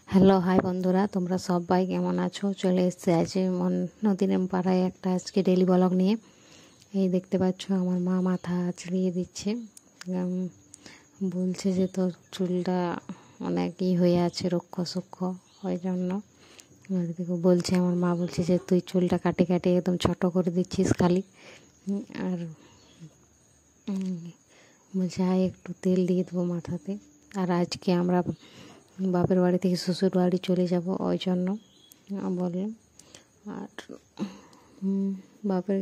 Hello hi বন্ধুরা, তোমরা সবাই কেমন আছো? চলে এসেছে আজ নদীর পাড়ায় একটা আজকে ডেলি ব্লগ নিয়ে। এই দেখতে পাচ্ছ আমার মা মাথা আঁচড়িয়ে দিচ্ছে। বলছে যে তোর চুলটা অনেক হয়ে আছে, রুক্ষ সূক্ষ্ম, ওই জন্য বলছে। আমার মা বলছে যে তুই চুলটা কাটে কাটে একদম ছোট করে দিচ্ছিস খালি। আর বলছে একটু তেল দিয়ে দেবো মাথাতে। আর আজকে আমরা বাপের বাড়ি থেকে শ্বশুর বাড়ি চলে যাব, ওই জন্য বললাম। আর বাপের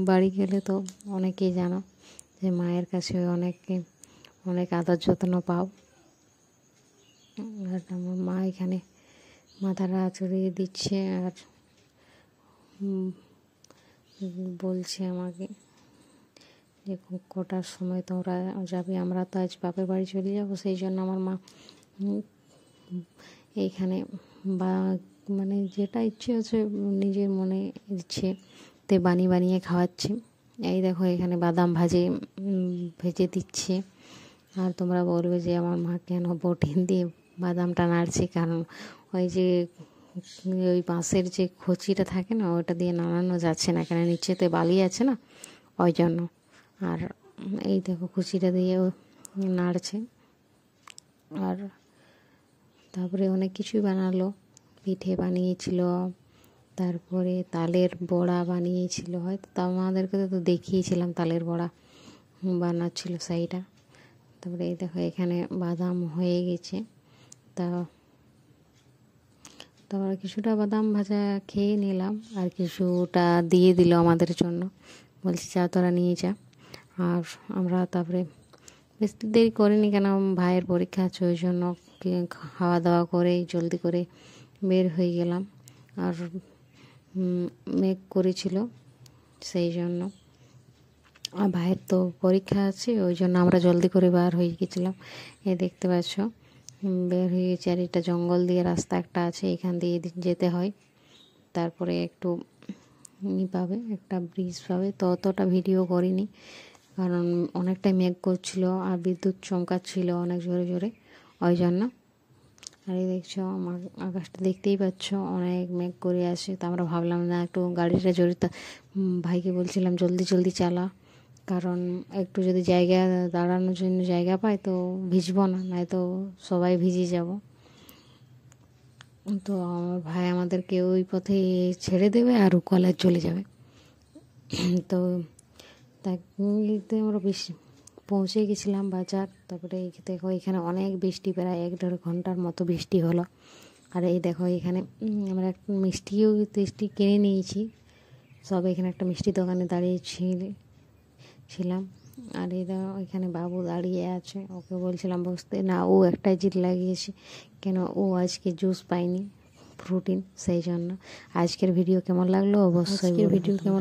বাড়ি গেলে তো অনেকেই জানো যে মায়ের কাছে অনেক আদর যত্ন পাও। আর আমার মা এখানে মাথাটা আঁচড়িয়ে দিচ্ছে আর বলছে আমাকে যে কটার সময় তোমরা যাবে। আমরা তো আজ বাপের বাড়ি চলে যাব, সেই জন্য আমার মা এইখানে মানে যেটা ইচ্ছে হচ্ছে নিজের মনে ইচ্ছে তে বানিয়ে খাওয়াচ্ছে। এই দেখো এখানে বাদাম ভেজে দিচ্ছে। আর তোমরা বলবে যে আমার মা কেন বটিন দিয়ে বাদামটা নাড়ছে, কারণ ওই বাঁশের যে খচিটা থাকে না, ওটা দিয়ে নাড়ানো যাচ্ছে না, কেন নিচেতে বালি আছে না, ওই জন্য। আর এই দেখো কুচিটা দিয়ে নাড়ছে। আর তারপরে অনেক কিছুই বানালো, পিঠে বানিয়েছিল, তারপরে তালের বড়া বানিয়েছিল, হয়তো তা আমাদেরকে তো দেখিয়েছিলাম তালের বড়া বানাচ্ছিল সেইটা। তারপরে এই দেখো এখানে বাদাম হয়ে গেছে। তারপরে কিছুটা বাদাম ভাজা খেয়ে নিলাম, আর কিছুটা দিয়ে দিল আমাদের জন্য, বলছি যা তোরা নিয়ে যা। আর আমরা তারপরে বেশি দেরি করিনি, কেন ভাইয়ের পরীক্ষা আছে, ওই জন্য খাওয়া দাওয়া করে জলদি করে বের হয়ে গেলাম। আর মেঘ করেছিল, সেই জন্য। আর ভাইয়ের তো পরীক্ষা আছে, ওই জন্য আমরা জলদি করে বার হয়ে গেছিলাম। দেখতে পাচ্ছ বের হয়ে গেছি। আর এটা জঙ্গল দিয়ে রাস্তা একটা আছে, এখান দিয়ে যেতে হয়। তারপরে একটু পাবে, একটা ব্রিজ পাবে। তো অতটা ভিডিও করিনি, কারণ অনেকটাই মেঘ করছিল আর বিদ্যুৎ চমকাচ্ছিল অনেক জোরে জোরে, ওই জন্য। আর এই দেখছো আমার আকাশটা দেখতেই পাচ্ছ, অনেক মেঘ করে আসে। তো আমরা ভাবলাম না একটু গাড়িটা জড়িত, ভাইকে বলছিলাম জলদি জলদি চালা, কারণ একটু যদি জায়গা দাঁড়ানোর জন্য জায়গা পাই তো ভিজবো না, নয়তো সবাই ভিজে যাব। তো আমার ভাই আমাদেরকে ওই পথে ছেড়ে দেবে আর ও কলেজ চলে যাবে। তো তাই আমরা পৌঁছে গেছিলাম বাজার। তারপরে দেখো এখানে অনেক বৃষ্টি, প্রায় 1-1.5 ঘন্টার মতো বৃষ্টি হলো। আর এই দেখো এখানে আমরা একটা মিষ্টি কিনে নিয়েছি সব। এখানে একটা মিষ্টি দোকানে দাঁড়িয়েছিলাম। আর এই দেখো এখানে বাবু দাঁড়িয়ে আছে, ওকে বলছিলাম বসতে, না ও একটাই জিদ লাগিয়েছে, কেন ও আজকে জুস পাইনি, প্রোটিন, সেই জন্য। আজকের ভিডিও কেমন লাগলো অবশ্যই ভিডিও কেমন